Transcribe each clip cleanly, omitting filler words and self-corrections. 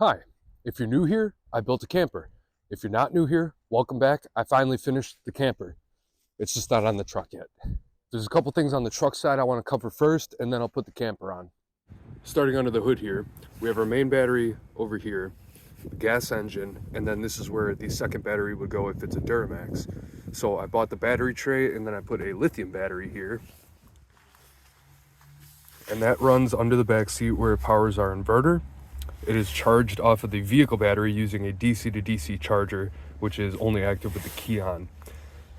Hi, if you're new here, I built a camper. If you're not new here, welcome back. I finally finished the camper. It's just not on the truck yet. There's a couple things on the truck side I want to cover first, and then I'll put the camper on. Starting under the hood here, we have our main battery over here, the gas engine, and then this is where the second battery would go if it's a Duramax. So I bought the battery tray, and then I put a lithium battery here. And that runs under the back seat where it powers our inverter. It is charged off of the vehicle battery using a DC to DC charger, which is only active with the key on.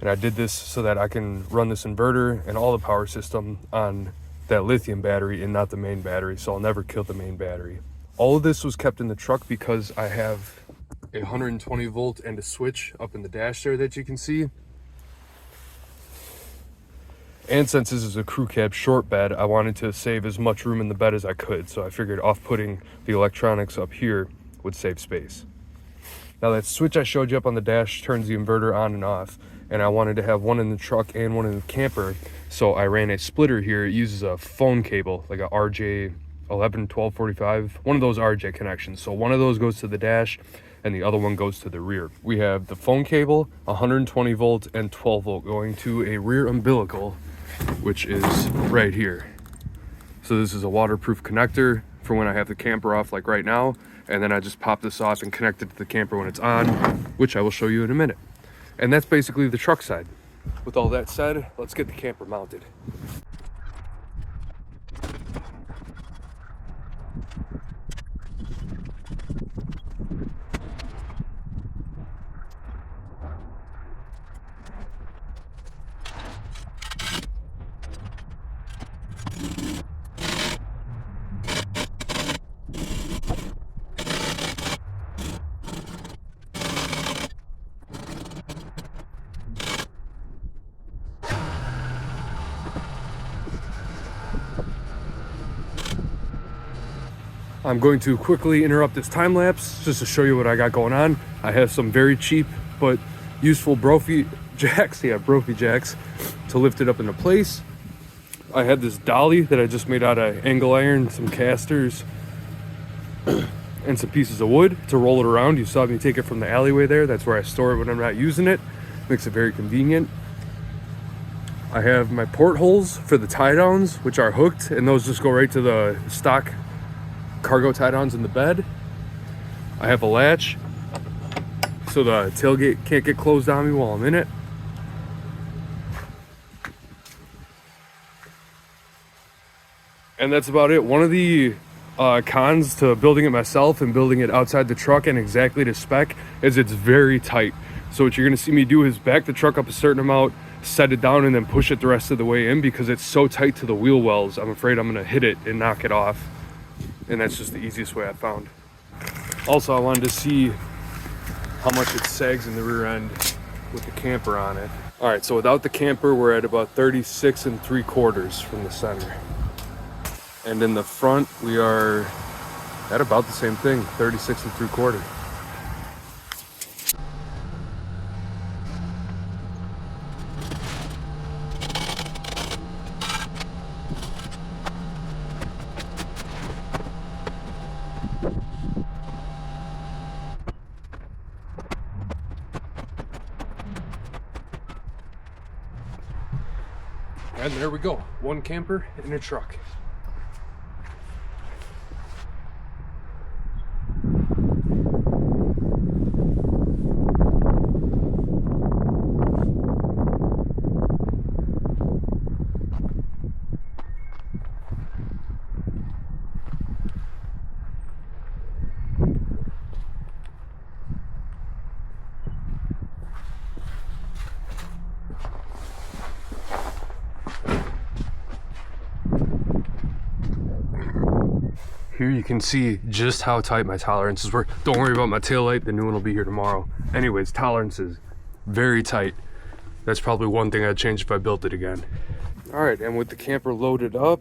And I did this so that I can run this inverter and all the power system on that lithium battery and not the main battery, so I'll never kill the main battery. All of this was kept in the truck because I have a 120 volt and a switch up in the dash there that you can see. And since this is a crew cab short bed, I wanted to save as much room in the bed as I could, so I figured off-putting the electronics up here would save space. Now that switch I showed you up on the dash turns the inverter on and off, and I wanted to have one in the truck and one in the camper, so I ran a splitter here. It uses a phone cable, like a RJ 11, 12, 45, one of those RJ connections. So one of those goes to the dash, and the other one goes to the rear. We have the phone cable, 120 volt and 12 volt going to a rear umbilical, which is right here. So this is a waterproof connector for when I have the camper off, like right now, and then I just pop this off and connect it to the camper when it's on, which I will show you in a minute. And that's basically the truck side. With all that said, let's get the camper mounted. I'm going to quickly interrupt this time lapse just to show you what I got going on. I have some very cheap but useful Brophy jacks, Brophy jacks, to lift it up into place. I had this dolly that I just made out of angle iron, some casters, and some pieces of wood to roll it around. You saw me take it from the alleyway there. That's where I store it when I'm not using it. Makes it very convenient. I have my portholes for the tie downs, which are hooked, and those just go right to the stock cargo tie downs in the bed. I have a latch so the tailgate can't get closed on me while I'm in it. And that's about it. One of the cons to building it myself and building it outside the truck and exactly to spec is it's very tight. So what you're gonna see me do is back the truck up a certain amount, set it down, and then push it the rest of the way in because it's so tight to the wheel wells. I'm afraid I'm gonna hit it and knock it off. And that's just the easiest way I found. Also, I wanted to see how much it sags in the rear end with the camper on it. All right, so without the camper, we're at about 36 3/4 from the center. And in the front, we are at about the same thing, 36 3/4. And there we go, one camper in a truck. Here you can see just how tight my tolerances were. Don't worry about my taillight, the new one will be here tomorrow. Anyways, tolerances, very tight. That's probably one thing I'd change if I built it again. All right, and with the camper loaded up,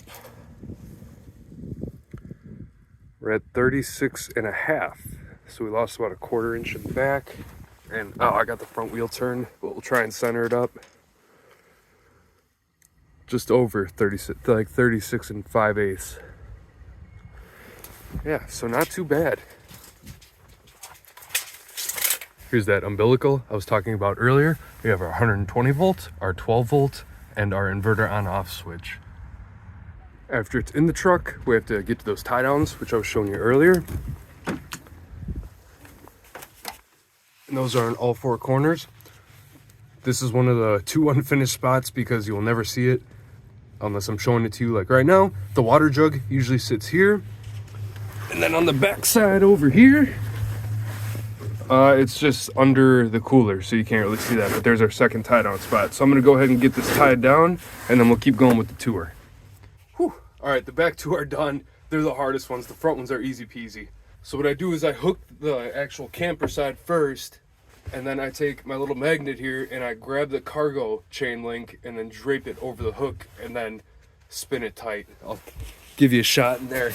we're at 36.5. So we lost about a 1/4 inch in the back. And oh, I got the front wheel turned, but we'll try and center it up. Just over 36, like 36 5/8. Yeah, so not too bad. Here's that umbilical I was talking about earlier. We have our 120 volt, our 12 volt, and our inverter on off switch. After it's in the truck, we have to get to those tie downs, which I was showing you earlier. And those are in all four corners. This is one of the 2 unfinished spots because you will never see it unless I'm showing it to you like right now. The water jug usually sits here. And then on the back side over here, it's just under the cooler, so you can't really see that, but there's our second tie down spot. So I'm gonna go ahead and get this tied down, and then we'll keep going with the tour. Whew. All right, the back two are done. They're the hardest ones. The front ones are easy peasy. So what I do is I hook the actual camper side first, and then I take my little magnet here and I grab the cargo chain link and then drape it over the hook and then spin it tight. I'll give you a shot in there.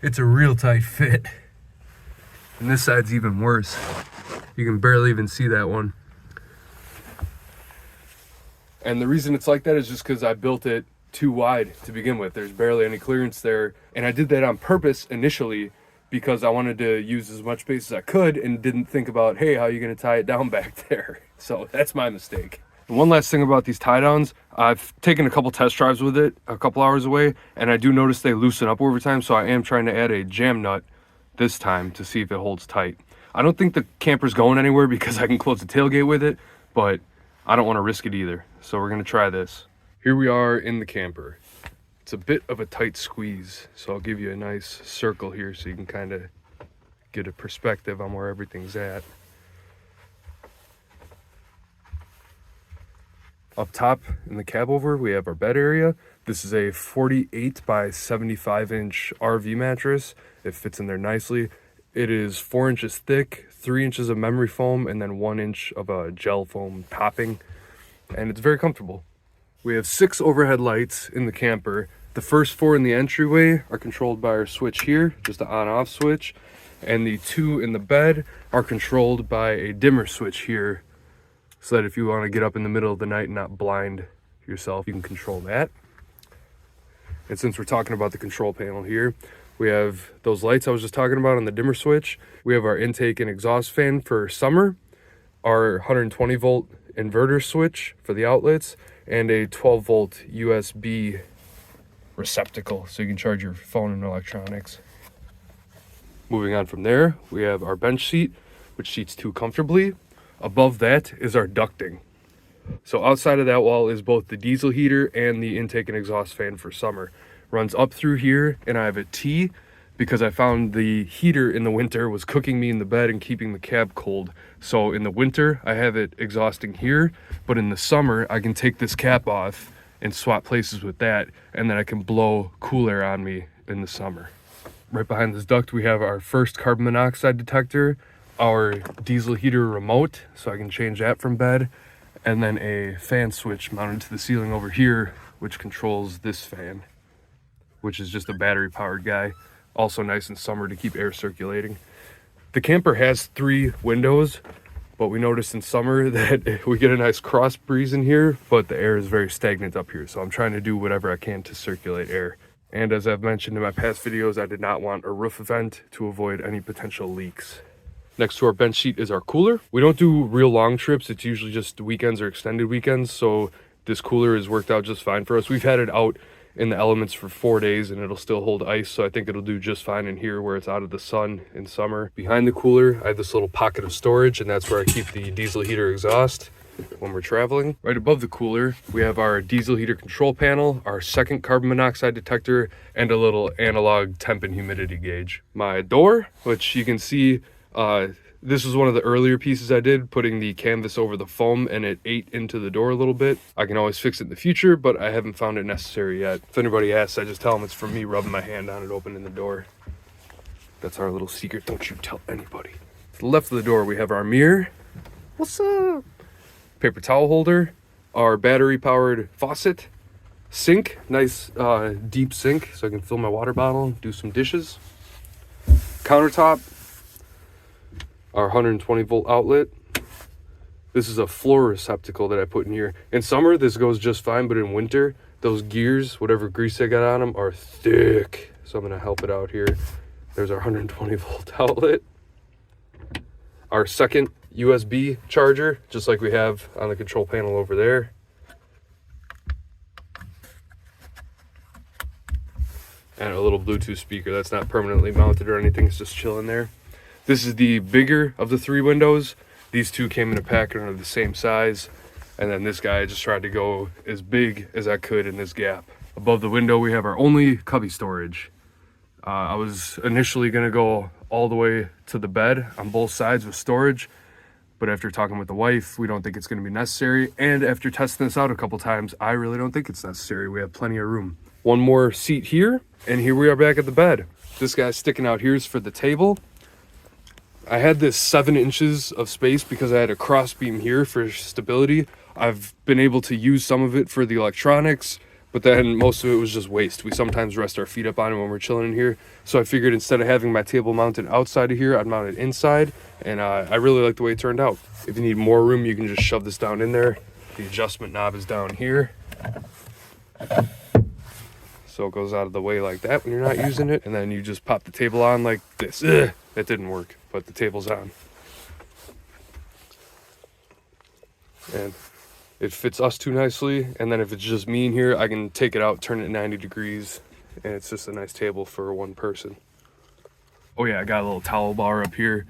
It's a real tight fit. And this side's even worse. You can barely even see that one. And the reason it's like that is just because I built it too wide to begin with. There's barely any clearance there. And I did that on purpose initially because I wanted to use as much space as I could and didn't think about, hey, how are you gonna tie it down back there? So that's my mistake. And one last thing about these tie downs, I've taken a couple test drives with it a couple hours away, and I do notice they loosen up over time, so I am trying to add a jam nut this time to see if it holds tight. I don't think the camper's going anywhere because I can close the tailgate with it, but I don't want to risk it either. So we're gonna try this. Here we are in the camper. It's a bit of a tight squeeze, so I'll give you a nice circle here so you can kind of get a perspective on where everything's at. Up top in the cab over, we have our bed area. This is a 48 by 75 inch RV mattress. It fits in there nicely. It is 4 inches thick, 3 inches of memory foam, and then 1 inch of a gel foam topping. And it's very comfortable. We have 6 overhead lights in the camper. The first 4 in the entryway are controlled by our switch here, just an on-off switch. And the 2 in the bed are controlled by a dimmer switch here, so that if you want to get up in the middle of the night and not blind yourself, you can control that. And since we're talking about the control panel here, we have those lights I was just talking about on the dimmer switch. We have our intake and exhaust fan for summer, our 120 volt inverter switch for the outlets, and a 12 volt USB receptacle so you can charge your phone and electronics. Moving on from there, we have our bench seat, which seats 2 comfortably. Above that is our ducting. So outside of that wall is both the diesel heater and the intake and exhaust fan for summer. Runs up through here, and I have a T because I found the heater in the winter was cooking me in the bed and keeping the cab cold. So in the winter, I have it exhausting here, but in the summer, I can take this cap off and swap places with that, and then I can blow cool air on me in the summer. Right behind this duct, we have our first carbon monoxide detector, our diesel heater remote, so I can change that from bed, and then a fan switch mounted to the ceiling over here, which controls this fan, which is just a battery powered guy. Also nice in summer to keep air circulating. The camper has 3 windows, but we noticed in summer that we get a nice cross breeze in here, but the air is very stagnant up here. So I'm trying to do whatever I can to circulate air. And as I've mentioned in my past videos, I did not want a roof vent to avoid any potential leaks. Next to our bench seat is our cooler. We don't do real long trips. It's usually just weekends or extended weekends. So this cooler has worked out just fine for us. We've had it out in the elements for 4 days and it'll still hold ice. So I think it'll do just fine in here where it's out of the sun in summer. Behind the cooler, I have this little pocket of storage, and that's where I keep the diesel heater exhaust when we're traveling. Right above the cooler, we have our diesel heater control panel, our second carbon monoxide detector, and a little analog temp and humidity gauge. My door, which you can see, this was one of the earlier pieces I did, putting the canvas over the foam, and it ate into the door a little bit. I can always fix it in the future, but I haven't found it necessary yet. If anybody asks, I just tell them it's from me rubbing my hand on it opening the door. That's our little secret. Don't you tell anybody. To the left of the door, we have our mirror. What's up? Paper towel holder, our battery powered faucet, sink, nice deep sink so I can fill my water bottle, do some dishes. Countertop, our 120 volt outlet. This is a floor receptacle that I put in here. In summer, this goes just fine, but in winter, those gears, whatever grease I got on them, are thick. So I'm gonna help it out here. There's our 120 volt outlet. Our second USB charger, just like we have on the control panel over there. And a little Bluetooth speaker that's not permanently mounted or anything, it's just chilling there. This is the bigger of the 3 windows. These 2 came in a pack and are the same size. And then this guy, I just tried to go as big as I could in this gap. Above the window, we have our only cubby storage. I was initially gonna go all the way to the bed on both sides with storage, but after talking with the wife, we don't think it's gonna be necessary. And after testing this out a couple times, I really don't think it's necessary. We have plenty of room. One more seat here, and here we are back at the bed. This guy sticking out here is for the table. I had this 7 inches of space because I had a cross beam here for stability. I've been able to use some of it for the electronics, but then most of it was just waste. We sometimes rest our feet up on it when we're chilling in here. So I figured instead of having my table mounted outside of here, I'd mount it inside. And I really like the way it turned out. If you need more room, you can just shove this down in there. The adjustment knob is down here. So it goes out of the way like that when you're not using it. And then you just pop the table on like this. Ugh, that didn't work, but the table's on. And it fits us 2 nicely. And then if it's just me in here, I can take it out, turn it 90 degrees. And it's just a nice table for 1 person. Oh yeah, I got a little towel bar up here.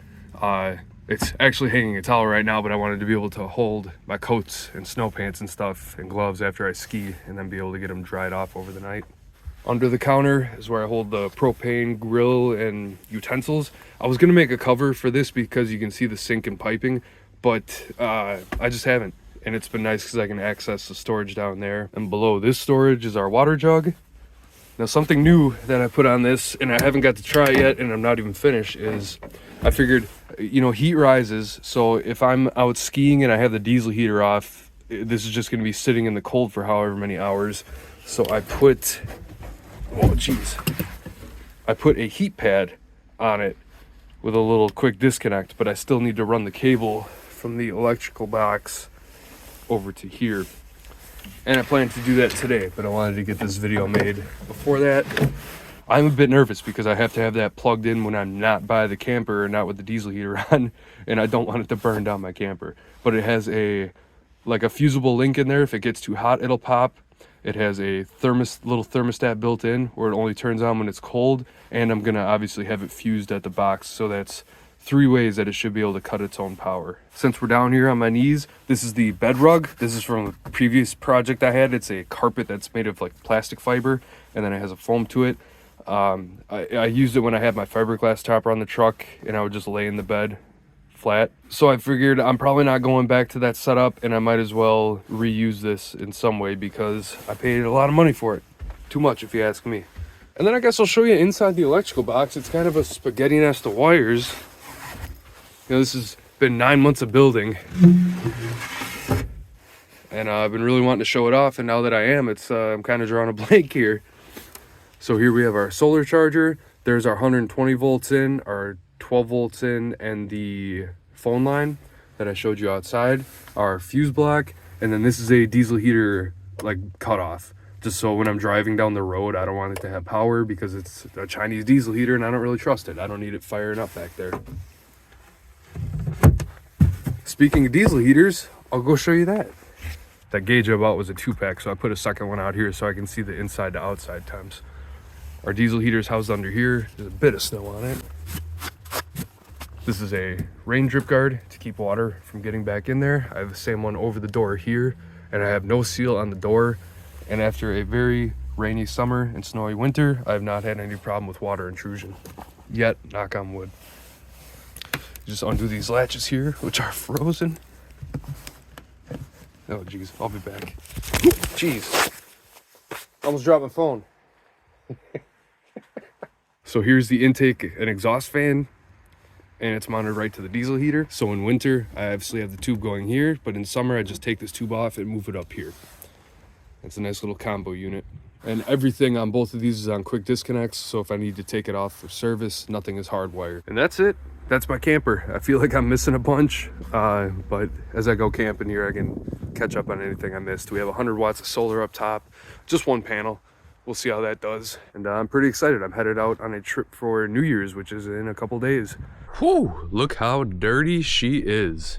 It's actually hanging a towel right now, but I wanted to be able to hold my coats and snow pants and stuff and gloves after I ski and then be able to get them dried off over the night. Under the counter is where I hold the propane grill and utensils. I was gonna make a cover for this because you can see the sink and piping, but I just haven't. And it's been nice because I can access the storage down there. And below this storage is our water jug. Now something new that I put on this, and I haven't got to try yet, and I'm not even finished, is I figured, you know, heat rises. So if I'm out skiing and I have the diesel heater off, this is just gonna be sitting in the cold for however many hours. So I put, oh geez, I put a heat pad on it with a little quick disconnect, but I still need to run the cable from the electrical box over to here. And I plan to do that today, but I wanted to get this video made before that. I'm a bit nervous because I have to have that plugged in when I'm not by the camper or not with the diesel heater on, and I don't want it to burn down my camper. But it has like a fusible link in there. If it gets too hot, it'll pop. It has a little thermostat built in where it only turns on when it's cold, and I'm gonna obviously have it fused at the box, so that's 3 ways that it should be able to cut its own power. Since we're down here on my knees, this is the bed rug. This is from a previous project I had. It's a carpet that's made of like plastic fiber, and then it has a foam to it. I used it when I had my fiberglass topper on the truck, and I would just lay in the bed flat. So I figured I'm probably not going back to that setup, and I might as well reuse this in some way because I paid a lot of money for it. Too much if you ask me. And then I guess I'll show you inside the electrical box. It's kind of a spaghetti nest of wires. You know, this has been 9 months of building, and I've been really wanting to show it off, and now that I am, I'm kind of drawing a blank here. So here we have our solar charger. There's our 120 volts in, our 12 volts in, and the phone line that I showed you outside, our fuse block, and then this is a diesel heater like cutoff. Just so when I'm driving down the road, I don't want it to have power because it's a Chinese diesel heater and I don't really trust it. I don't need it firing up back there. Speaking of diesel heaters, I'll go show you that. That gauge I bought was a 2-pack, so I put a second one out here so I can see the inside to outside times. Our diesel heater's housed under here. There's a bit of snow on it. This is a rain drip guard to keep water from getting back in there. I have the same one over the door here, and I have no seal on the door. And after a very rainy summer and snowy winter, I have not had any problem with water intrusion. Yet, knock on wood. Just undo these latches here, which are frozen. Oh geez, I'll be back. Jeez, almost dropped my phone. So here's the intake and exhaust fan, and it's mounted right to the diesel heater. So in winter, I obviously have the tube going here, but in summer, I just take this tube off and move it up here. It's a nice little combo unit. And everything on both of these is on quick disconnects, so if I need to take it off for service, nothing is hardwired. And that's it. That's my camper. I feel like I'm missing a bunch, but as I go camping here, I can catch up on anything I missed. We have 100 watts of solar up top, just one panel. We'll see how that does. And I'm pretty excited. I'm headed out on a trip for New Year's, which is in a couple days. Whew, look how dirty she is.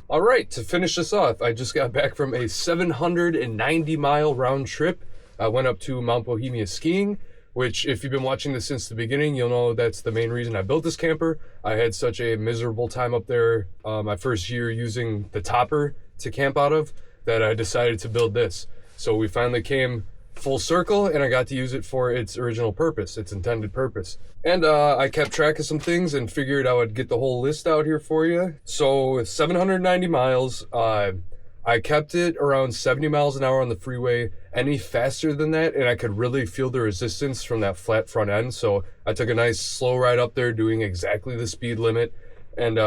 All right, to finish this off, I just got back from a 790-mile round trip. I went up to Mount Bohemia skiing, which if you've been watching this since the beginning, you'll know that's the main reason I built this camper. I had such a miserable time up there my first year using the topper to camp out of that I decided to build this. So we finally came full circle and I got to use it for its original purpose, its intended purpose. And I kept track of some things and figured I would get the whole list out here for you. So 790 miles, I kept it around 70 miles an hour on the freeway. Any faster than that, and I could really feel the resistance from that flat front end. So I took a nice slow ride up there doing exactly the speed limit. And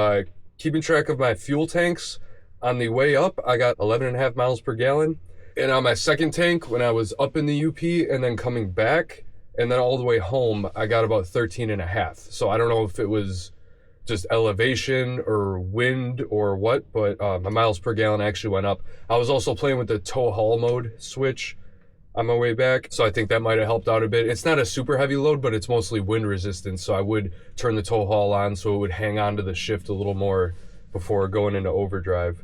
keeping track of my fuel tanks, on the way up, I got 11.5 miles per gallon. And on my second tank, when I was up in the UP and then coming back, and then all the way home, I got about 13.5. So I don't know if it was just elevation or wind or what, but my miles per gallon actually went up. I was also playing with the tow haul mode switch on my way back, so I think that might have helped out a bit. It's not a super heavy load, but it's mostly wind resistance, so I would turn the tow haul on so it would hang on to the shift a little more before going into overdrive.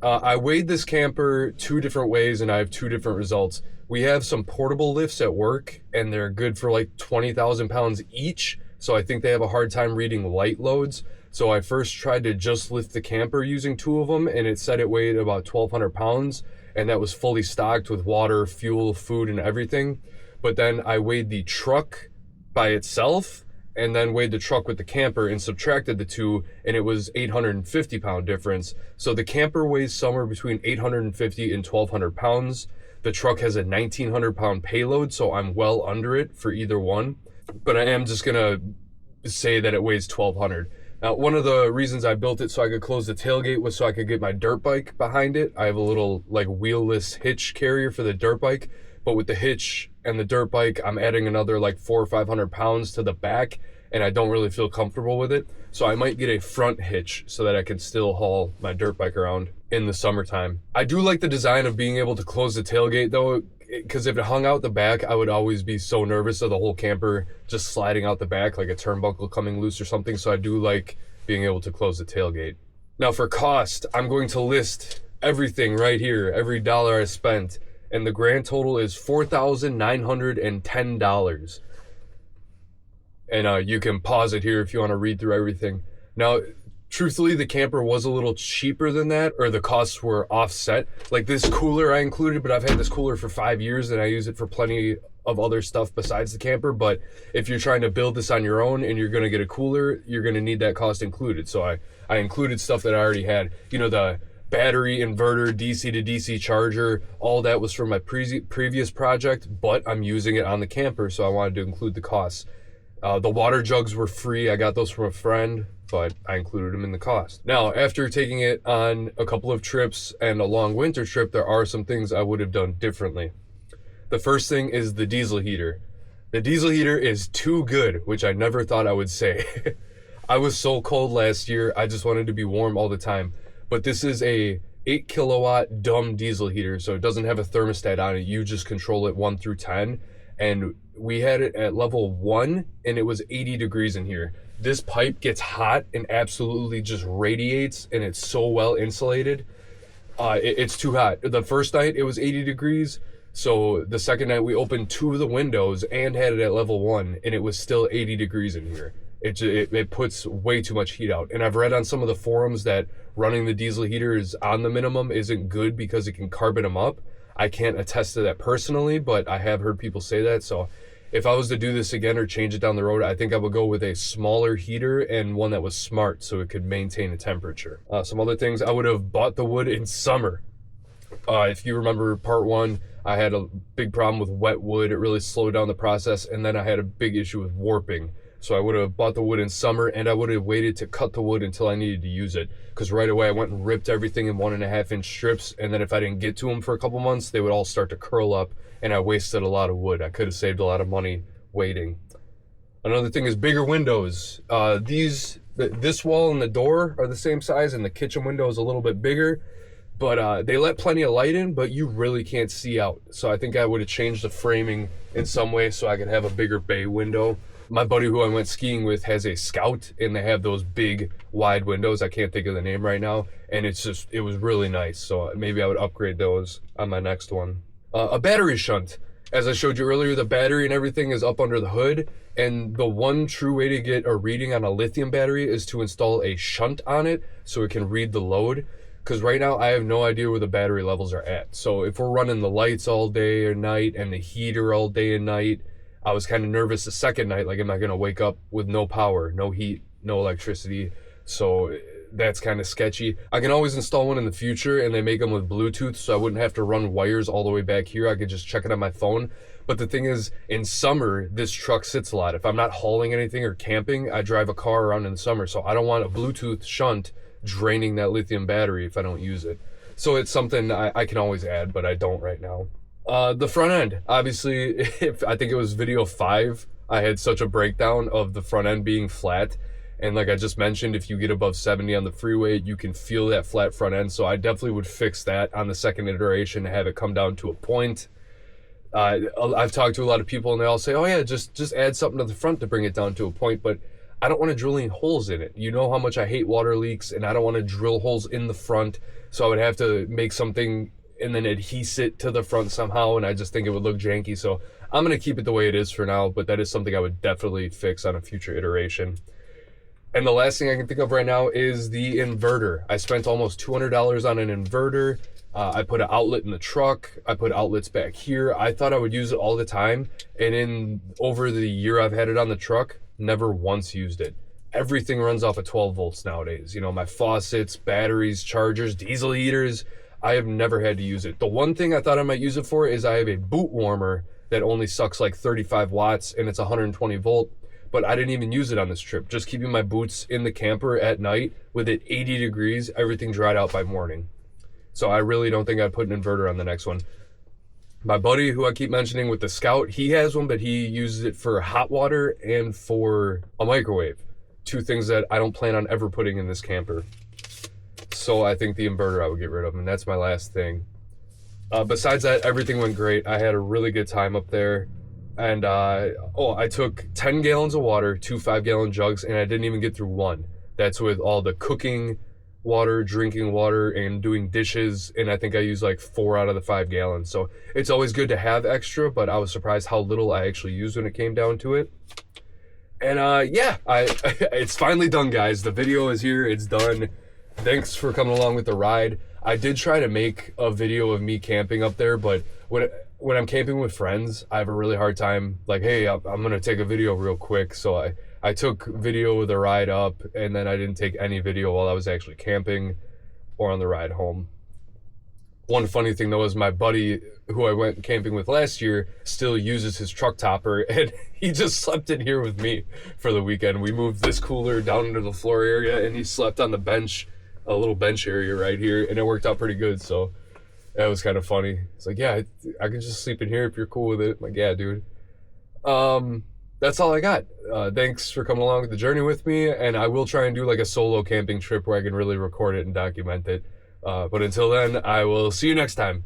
I weighed this camper 2 different ways and I have 2 different results. We have some portable lifts at work and they're good for like 20,000 pounds each. So I think they have a hard time reading light loads. So I first tried to just lift the camper using 2 of them and it said it weighed about 1,200 pounds and that was fully stocked with water, fuel, food, and everything. But then I weighed the truck by itself and then weighed the truck with the camper and subtracted the 2 and it was 850 pound difference. So the camper weighs somewhere between 850 and 1,200 pounds. The truck has a 1,900 pound payload, so I'm well under it for either one. But I am just gonna say that it weighs 1,200. Now, one of the reasons I built it so I could close the tailgate was so I could get my dirt bike behind it. I have a little like wheelless hitch carrier for the dirt bike, but with the hitch and the dirt bike, I'm adding another like 400 or 500 pounds to the back and I don't really feel comfortable with it. So I might get a front hitch so that I can still haul my dirt bike around in the summertime. I do like the design of being able to close the tailgate though, because if it hung out the back, I would always be so nervous of the whole camper just sliding out the back like a turnbuckle coming loose or something. So I do like being able to close the tailgate. Now for cost, I'm going to list everything right here, every dollar I spent. And the grand total is $4,910. And you can pause it here if you want to read through everything. Now, truthfully, the camper was a little cheaper than that, or the costs were offset. Like this cooler I included, but I've had this cooler for 5 years and I use it for plenty of other stuff besides the camper. But if you're trying to build this on your own and you're going to get a cooler, you're going to need that cost included. So I included stuff that I already had. You know, the battery, inverter, DC to DC charger, all that was from my previous project, but I'm using it on the camper, so I wanted to include the costs. The water jugs were free. I got those from a friend, but I included them in the cost. Now, after taking it on a couple of trips and a long winter trip, there are some things I would have done differently. The first thing is the diesel heater. The diesel heater is too good, which I never thought I would say. I was so cold last year, I just wanted to be warm all the time. But this is a 8 kilowatt dumb diesel heater, so it doesn't have a thermostat on it. You just control it 1 through 10. And we had it at level 1 and it was 80 degrees in here. This pipe gets hot and absolutely just radiates and it's so well insulated. It's too hot. The first night it was 80 degrees. So the second night we opened 2 of the windows and had it at level 1 and it was still 80 degrees in here. It puts way too much heat out. And I've read on some of the forums that running the diesel heaters on the minimum isn't good because it can carbon them up. I can't attest to that personally, but I have heard people say that. So if I was to do this again or change it down the road, I think I would go with a smaller heater and one that was smart so it could maintain a temperature. Some other things, I would have bought the wood in summer. If you remember part 1, I had a big problem with wet wood. It really slowed down the process. And then I had a big issue with warping. So I would have bought the wood in summer and I would have waited to cut the wood until I needed to use it. Because right away I went and ripped everything in 1.5 inch strips. And then if I didn't get to them for a couple months, they would all start to curl up and I wasted a lot of wood. I could have saved a lot of money waiting. Another thing is bigger windows. This wall and the door are the same size and the kitchen window is a little bit bigger. but they let plenty of light in, but you really can't see out. So I think I would have changed the framing in some way so I could have a bigger bay window. My buddy who I went skiing with has a Scout, and they have those big wide windows. I can't think of the name right now, and it was really nice. So maybe I would upgrade those on my next one. A battery shunt. As I showed you earlier, the battery and everything is up under the hood, and the one true way to get a reading on a lithium battery is to install a shunt on it so it can read the load. Because right now I have no idea where the battery levels are at. So if we're running the lights all day or night and the heater all day and night, I was kind of nervous the second night, like am I gonna wake up with no power, no heat, no electricity? So that's kind of sketchy. I can always install one in the future, and they make them with Bluetooth, so I wouldn't have to run wires all the way back here. I could just check it on my phone. But the thing is, in summer, this truck sits a lot. If I'm not hauling anything or camping, I drive a car around in the summer, so I don't want a Bluetooth shunt draining that lithium battery if I don't use it. So it's something I can always add, but I don't right now. The front end, obviously, I think it was video 5, I had such a breakdown of the front end being flat. And like I just mentioned, if you get above 70 on the freeway, you can feel that flat front end. So I definitely would fix that on the second iteration, have it come down to a point. I've talked to a lot of people and they all say, oh yeah, just add something to the front to bring it down to a point. But I don't want to drill any holes in it. You know how much I hate water leaks, and I don't want to drill holes in the front. So I would have to make something and then adhese it to the front somehow, and I just think it would look janky. So I'm going to keep it the way it is for now, but that is something I would definitely fix on a future iteration. And the last thing I can think of right now is the inverter. I spent almost $200 on an inverter. I put an outlet in the truck. I put outlets back here. I thought I would use it all the time. And over the year I've had it on the truck, never once used it. Everything runs off of 12 volts nowadays. You know, my faucets, batteries, chargers, diesel heaters. I have never had to use it. The one thing I thought I might use it for is I have a boot warmer that only sucks like 35 watts and it's 120 volt. But I didn't even use it on this trip. Just keeping my boots in the camper at night with it 80 degrees, everything dried out by morning. So I really don't think I'd put an inverter on the next one. My buddy who I keep mentioning with the Scout, he has one, but he uses it for hot water and for a microwave. 2 things that I don't plan on ever putting in this camper. So I think the inverter I would get rid of, and that's my last thing. Besides that, everything went great. I had a really good time up there. And I took 10 gallons of water, 2 5-gallon jugs, and I didn't even get through one. That's with all the cooking water, drinking water, and doing dishes, and I think I used like 4 out of the 5 gallons. So it's always good to have extra, but I was surprised how little I actually used when it came down to it. And yeah, it's finally done, guys. The video is here, it's done. Thanks for coming along with the ride. I did try to make a video of me camping up there, but when I'm camping with friends, I have a really hard time, like, hey, I'm gonna take a video real quick. So I took video of the ride up, and then I didn't take any video while I was actually camping or on the ride home. One funny thing though is my buddy who I went camping with last year still uses his truck topper, and he just slept in here with me for the weekend. We moved this cooler down into the floor area, and he slept on the bench, a little bench area right here, and it worked out pretty good. So that was kind of funny. It's like, yeah, I can just sleep in here if you're cool with it. I'm like, yeah, dude. That's all I got. Thanks for coming along with the journey with me, and I will try and do like a solo camping trip where I can really record it and document it. But until then, I will see you next time.